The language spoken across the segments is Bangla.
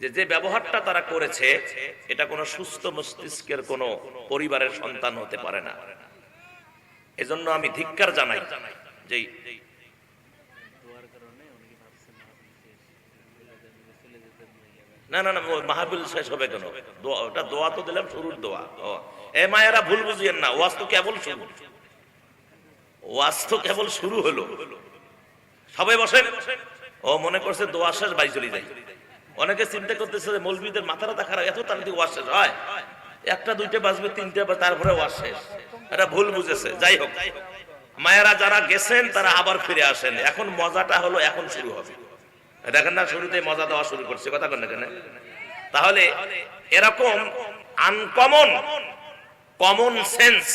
যে ব্যবহারটা তারা করেছে এটা কোনো সুস্থ মস্তিষ্কের কোনো পরিবারের সন্তান হতে পারে না। এজন্য আমি ধিক্কার জানাই যে না না না মাহফিল শেষ হবে কেন? ওটা দোয়া তো দিলাম, শুরুর দোয়া। এ মায়েরা ভুল বুঝিয়েন না, ওয়াজ তো কেবল শুরু, ওয়াজ তো কেবল শুরু হলো। সবাই বসেন। ও মনে করছে দোয়া শেষ, বাড়ি চলে যায়। অনেকে চিন্তা করতেছে যে মৌলবীদের মাথাটা খারাপ, এত তাড়াতাড়ি ওয়াজ শেষ হয়, একটা দুইটা বাজবে, তিনটা তারপরে ওয়াজ শেষ। এটা ভুল বুঝেছে। যাই হোক, মায়েরা যারা গেছেন তারা আবার ফিরে আসেন। এখন মজাটা হলো এখন শুরু হবে। দেখেন না, শুরুতে মজা দেওয়া শুরু করছে, কথা কেন কেন? তাহলে এরকম আনকমন কমন সেন্স,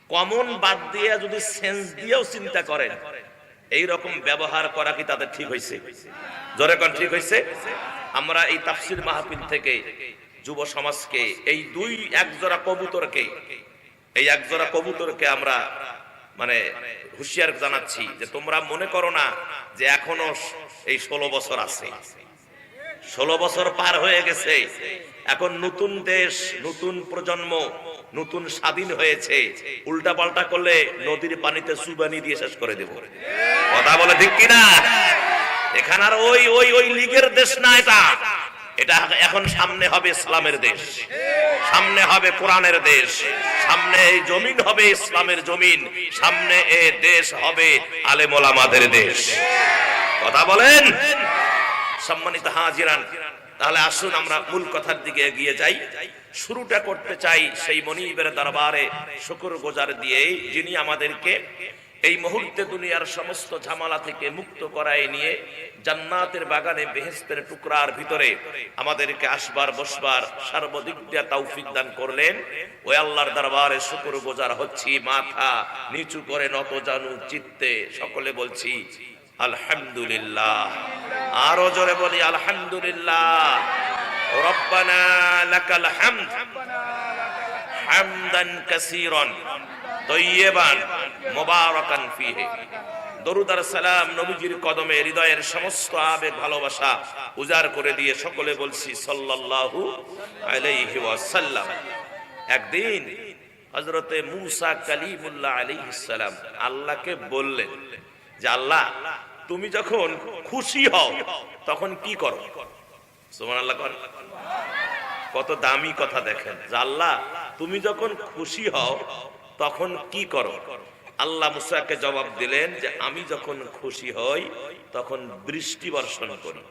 কমন বাদ দিয়ে যদি সেন্স দিয়েও চিন্তা করেন, এই রকম ব্যবহার করা কি তাদের ঠিক হয়েছে? জোরে কোন ঠিক হয়েছে? আমরা এই তাফসীর মাহফিল থেকে যুব সমাজকে এই একজোড়া কবুতরকে আমরা মানে হুঁশিয়ার জানাচ্ছি যে তোমরা মনে করো না যে এখনো এই 16 বছর আছে। 16 বছর পার হয়ে গেছে, এখন নতুন দেশ, নতুন প্রজন্ম, নতুন স্বাধীন হয়েছে। উল্টা পাল্টা করলে নদীর পানিতে চুবানি দিয়ে শেষ করে দেব। কথা বলে ঠিক কিনা? এখানে আর ওই লীগের দেশ না, এটা এখন সামনে হবে ইসলামের দেশ, সামনে হবে কোরআনের দেশ, সামনে এই জমিন হবে ইসলামের জমিন, সামনে এই দেশ হবে আলেম ওলামাদের দেশ। কথা বলেন সম্মানিত হাজিরান। তাহলে আসুন আমরা মূল কথার দিকে এগিয়ে যাই। শুরুটা করতে চাই সেই মনিবের দরবারে শুকরগুজার দিয়ে, যিনি আমাদেরকে এই মুহূর্তে দুনিয়ার সমস্ত ঝামেলা থেকে মুক্ত করায় নিয়ে জান্নাতের বাগানে বেহেশতের টুকরার ভিতরে আমাদেরকে আসবার বসবার সর্বদিক দিয়ে তৌফিক দান করলেন। ওই আল্লাহর দরবারে শুকরগুজার হচ্ছি, মাথা নিচু করে নত জানু চিত্তে সকলে বলছি আলহামদুলিল্লাহ। আরো জোরে বলি আলহামদুলিল্লাহ। রব্বানা লাকাল হামদ হামদান কাসীরান তয়্যিবান মুবারাকান ফীহি। দরুদ আর সালাম নবীজির কদমে হৃদয়ের সমস্ত আবেগ ভালোবাসা উজাড় করে দিয়ে সকলে বলছি সাল্লাল্লাহু আলাইহি ওয়াসাল্লাম। একদিন হযরতে মূসা কালিমুল্লাহ আলাইহিস সালাম আল্লাহকে বললেন যে আল্লাহ, তুমি যখন খুশি হও তখন কি করো? সুবহানাল্লাহ। কত দামি কথা দেখেন যে আল্লাহ, তুমি যখন খুশি হও তখন কি করো? আল্লাহ মুসাকে জবাব দিলেন যে আমি যখন খুশি হই তখন বৃষ্টি বর্ষণ করি।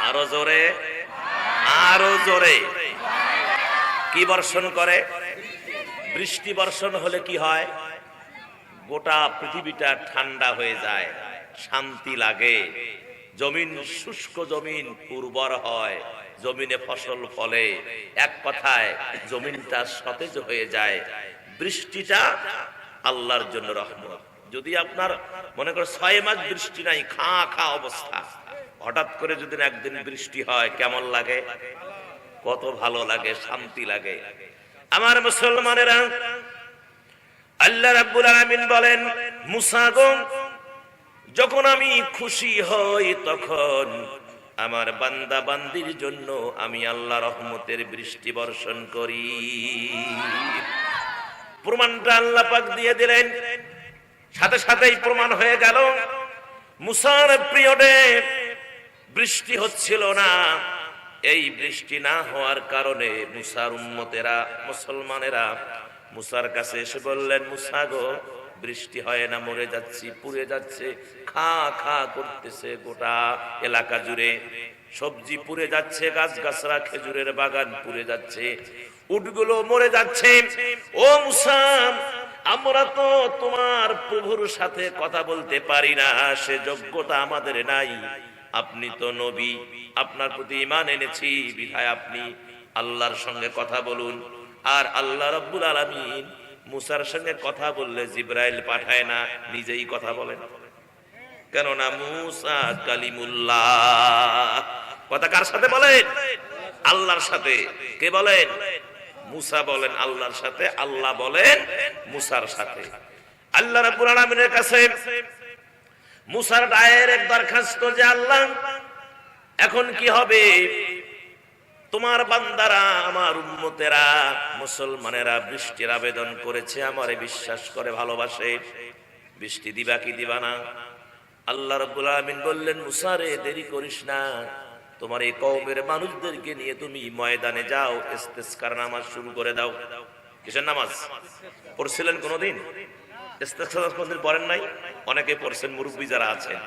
আরো জোরে, আরো জোরে। কি বর্ষণ করে? বৃষ্টি বর্ষণ হলে কি হয়? গোটা পৃথিবীটা ঠান্ডা হয়ে যায়, শান্তি লাগে, জমিন শুষ্ক জমিন উর্বর হয়, জমিনে ফসল ফলে, এক কথায় জমিনটা সতেজ হয়ে যায়। বৃষ্টিটা আল্লাহর জন্য রহমত। যদি আপনার মনে করেন 6 মাস বৃষ্টি নাই, খা খা অবস্থা, হঠাৎ করে যদি একদিন বৃষ্টি হয় কেমন লাগে? কত ভালো লাগে, শান্তি লাগে। আমার মুসলমানেরা, আল্লাহ রাব্বুল আলামিন বলেন, মুসা গো, যখন আমি খুশি হই তখন আমার বান্দা বান্দির জন্য আমি আল্লাহ রহমতের বৃষ্টি বর্ষণ করি। প্রমাণটা আল্লাহ পাক দিয়ে দিলেন, সাথে সাথেই প্রমাণ হয়ে গেল। মুসার পিরিয়ডে বৃষ্টি হচ্ছিল না। এই বৃষ্টি না হওয়ার কারণে মুসার উম্মতেরা, মুসলমানেরা মুসার কাছে এসে বললেন, মুসা গো, বৃষ্টি হয় না, মরে যাচ্ছি, পুড়ে যাচ্ছে, খা খা করতেছে গোটা এলাকা জুড়ে, সবজি পুড়ে যাচ্ছে, গাছগাছরা খেজুরের বাগান পুড়ে যাচ্ছে, উটগুলো মরে যাচ্ছে। ও মুসা, আমরা তো তোমার প্রভুর সাথে কথা বলতে পারি না, সে যোগ্যতা আমাদের নাই। আপনি তো নবী, আপনার প্রতি ঈমান এনেছি, বিধায় আপনি আল্লাহর সঙ্গে কথা বলুন। আর আল্লাহ রাব্বুল আলামিন মুসার সঙ্গে কথা বললে জিবরাইল পাঠায় না, নিজেই কথা বলেন। কেননা মুসা কালিমুল্লাহ। কথা কার সাথে বলেন? আল্লাহর সাথে। কে বলেন? মুসা বলেন আল্লাহর সাথে, আল্লাহ বলেন মুসার সাথে। আল্লাহ রাব্বুল আলামিনের কাছে মুসার ডাইরেক্ট দরখাস্ত যে আল্লাহ, এখন কি হবে? তোমার বান্দারা, আমার উম্মতেরা, মুসলমানেরা বৃষ্টির আবেদন করেছে, আমারে বিশ্বাস করে ভালোবাসে, বৃষ্টি দিবা কি দিবা না? আল্লাহ রাব্বুল আলামিন বললেন, মুসা রে, দেরি করিস না, তোমার এই কওমের মানুষদেরকে নিয়ে তুমি ময়দানে যাও, ইস্তিসকার নামাজ শুরু করে দাও। কিসের নামাজ পড়ছিলেন কোনদিন? ইস্তিসকার কোনদিন পড়েন নাই? অনেকে পড়ছেন, মুরব্বী যারা আছেন,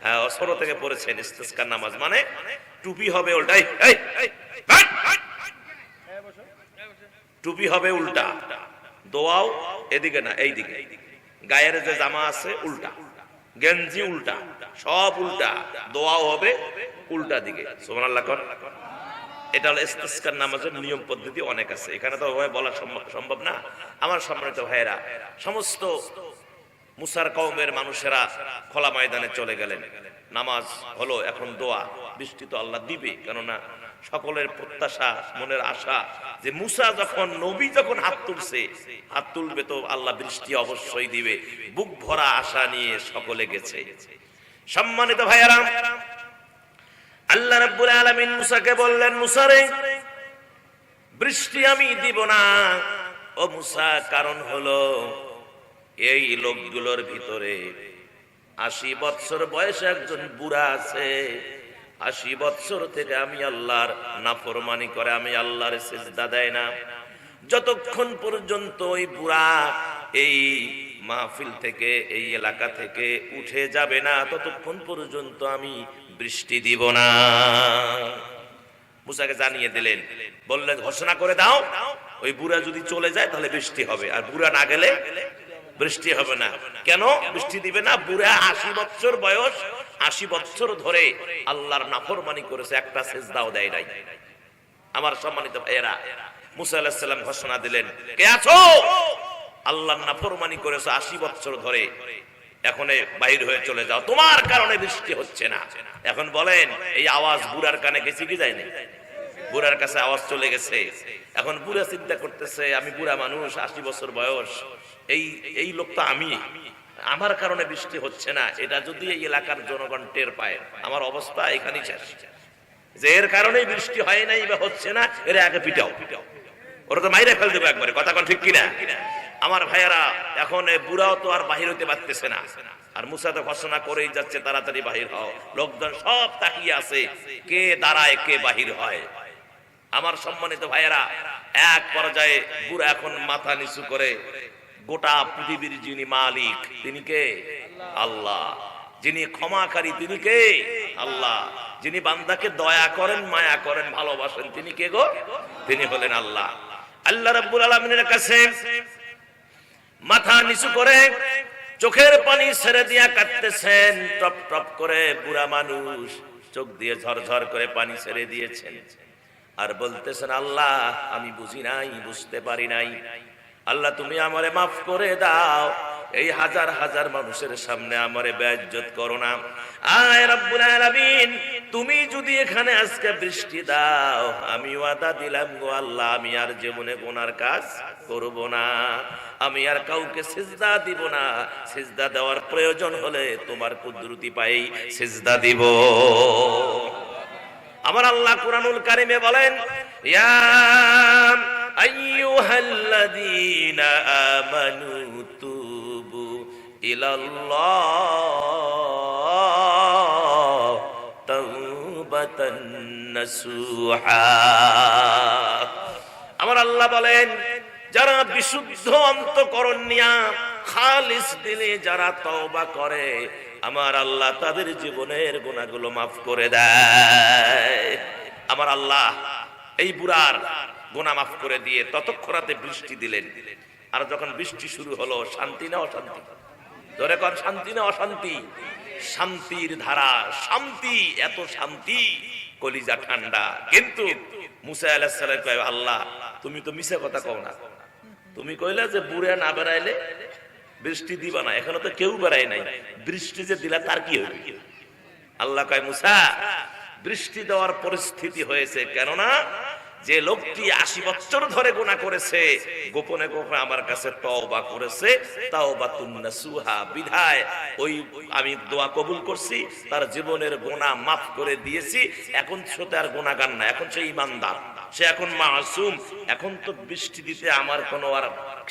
হ্যাঁ, ছোট থেকে পড়েছেন। ইস্তিসকার নামাজ মানে টুপি হবে উল্টাই, টুপি হবে উল্টা, দোয়াও এদিকে না এইদিকে, গায়ের যে জামা আছে উল্টা, গেঞ্জি উল্টা, সব উল্টা, দোয়াও হবে উল্টা দিকে। সুবহানাল্লাহ কর। এটা হলো ইস্তিসকার নামাজের নিয়ম পদ্ধতি, অনেক আছে, এখানে তো ওভাবে বলা সম্ভব না। আমার সম্মানিত ভাইয়েরা, সমস্ত মুসার কওমের মানুষেরা খোলা ময়দানে চলে গেলেন, নামাজ হলো, এখন দোয়া, বৃষ্টি তো আল্লাহ দিবে, কেননা সকলের প্রত্যাশা, মনের আশা যে মুসা যখন, নবী যখন হাত তুলছে, হাত তুলবে তো আল্লাহ বৃষ্টি অবশ্যই দিবে, বুক ভরা আশা নিয়ে সকলে গেছে। সম্মানিত ভাইয়েরা, আল্লাহ রাব্বুল আলামিন মুসাকে বললেন, মুসা রে, বৃষ্টি আমি দিব না। ও মুসা, কারণ হলো এই লোকগুলোর ভিতরে 80 বছর বয়সে একজন বুড়া আছে, 80 বছর থেকে আমি আল্লাহর নাফরমানি করে, আমি আল্লাহর সিজদা দেয় না। যতক্ষণ পর্যন্ত ওই বুড়া এই মাহফিল থেকে, এই এলাকা থেকে উঠে যাবে না, ততক্ষণ পর্যন্ত আমি বৃষ্টি দিব না। মুসাকে জানিয়ে দিলেন, বললেন, ঘোষণা করে দাও, ওই বুড়া যদি চলে যায় তাহলে বৃষ্টি হবে, আর বুড়া না গেলে বৃষ্টি হবে না। কেন বৃষ্টি দিবে না? বুড়া 80 বছর বয়স, 80 বছর ধরে আল্লাহর নাফরমানি করেছে, একটা সিজদাও দেয় নাই। আমার সম্মানিত ভাইয়েরা, মুসা আলাইহিস সালাম ঘোষণা দিলেন, কে আছো? আল্লাহর নাফরমানি করেছে 80 বছর ধরে, এখন বাইরে হয়ে চলে যাও, তোমার কারণে বৃষ্টি হচ্ছে না। এখন বলেন, এই আওয়াজ বুড়ার কানে গেছে কি যায়নি? বুড়ার কাছে আওয়াজ চলে গেছে। এখন বুড়া চিন্তা করতেছে, আমি বুড়া মানুষ, 80 বছর বয়স, এই লোক তো আমি, আমার কারণে বৃষ্টি হচ্ছে না, এটা যদি এই এলাকার জনগণ টের পায়, আমার অবস্থা এখানেই শেষ, যে এর কারণেই বৃষ্টি হয় নাই বা হচ্ছে না, এর আগে পিটাও, ওরা তো মাইরে ফেল দেবে একবারে, কথা কোন ঠিক কিনা? আমার ভাইয়েরা, এখন বুড়াও তো আর বাহির হইতে পারতেছে না, আর মুসা তো ঘোষণা করেই যাচ্ছে, তাড়াতাড়ি বাহির হও। লোকজন সব তাকিয়ে আছে, কে দাঁড়ায়, কে বাহির হয়। আমার সম্মানিত ভাইয়েরা, এক পর্যায়ে বুড়া এখন মাথা নিচু করে, গোটা পৃথিবীর যিনি মালিক তিনি কে? আল্লাহ। যিনি ক্ষমাকারী তিনি কে? আল্লাহ। যিনি বান্দাকে দয়া করেন, মায়া করেন, ভালোবাসেন তিনি কে গো? তিনি হলেন আল্লাহ। আল্লাহ রাব্বুল আলামিনের কাছে মাথা নিচু করে চোখের পানি ছেড়ে দিয়া কাঁদতেছেন, টপ টপ করে, বুড়া মানুষ চোখ দিয়ে ঝরঝর করে পানি ছেড়ে দিয়েছেন, আর বলতেছেন, আল্লাহ আমি বুঝি নাই, বুঝতে পারি নাই, আল্লাহ তুমি আমারে মাফ করে দাও, এই হাজার হাজার মানুষের সামনে আমারে বেইজ্জত করো না। আয় রব্বুল আলামিন, তুমি যদি এখানে আজকে বৃষ্টি দাও, আমি ওয়াদা দিলাম গো আল্লাহ, আমি আর জীবনে গুনার কাজ করব না, আমি আর কাউকে সিজদা দিব না, সিজদা দেওয়ার প্রয়োজন হলে তোমার কুদরতি পাই সিজদা দিব। আমার আল্লাহ কুরআনুল কারীমে বলেন, ইয়া আইয়ুহাল্লাযীনা আমানু তুবু ইলাল্লাহ তাওবাতান নাসুহা। আমার আল্লাহ বলেন, যারা বিশুদ্ধ অন্তঃকরণ নিয়া খালিস দিলে যারা তওবা করে, আমার আল্লাহ তাদের জীবনের গুনাহগুলো মাফ করে দেয়। আমার আল্লাহ এই বুড়ার গুনাহ মাফ করে দিয়ে ততক্ষণাতে বৃষ্টি দিলেন। আর যখন বৃষ্টি শুরু হলো, শান্তি না অশান্তি? ধরে কর, শান্তি না অশান্তি? শান্তির ধারা, শান্তি, এত শান্তি, কলিজা ঠান্ডা। কিন্তু মুসা আলাইহিস সালাম কয়, আল্লাহ তুমি তো মিছা কথা কও না, তুমি কইলা যে বুড়া না বেড়াইলে বৃষ্টি দিবা না, এখনো তো কেউ বেড়ায় নাই, বৃষ্টি যে দিলা তার কি হবে? আল্লাহ কয়, মুসা বৃষ্টি দেওয়ার পরিস্থিতি হয়েছে, কেননা যে লোকটি 80 বছর ধরে গুনাহ করেছে, গোপনে গোপনে আমার কাছে তওবা করেছে, তাওবাতুন নাসুহা, বিধায় ওই আমি দোয়া কবুল করছি, তার জীবনের গুনাহ মাফ করে দিয়েছি। এখন সে আর গুনাহগার না, এখন সে ঈমানদার, সে এখন মাসুম, এখন তো বৃষ্টি দিতে আমার কোনো আর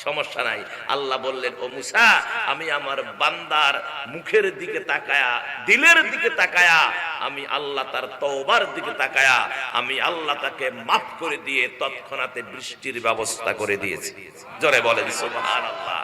সমস্যা নাই। আল্লাহ বললেন, ও মুসা, আমি আমার বান্দার মুখের দিকে তাকায়া, দিলের দিকে তাকায়া, আমি আল্লাহ তার তওবার দিকে তাকায়া, আমি আল্লাহ তাকে মাফ করে দিয়ে তৎক্ষণাৎ বৃষ্টির ব্যবস্থা করে দিয়েছি। জোরে বলেন সুবহানাল্লাহ।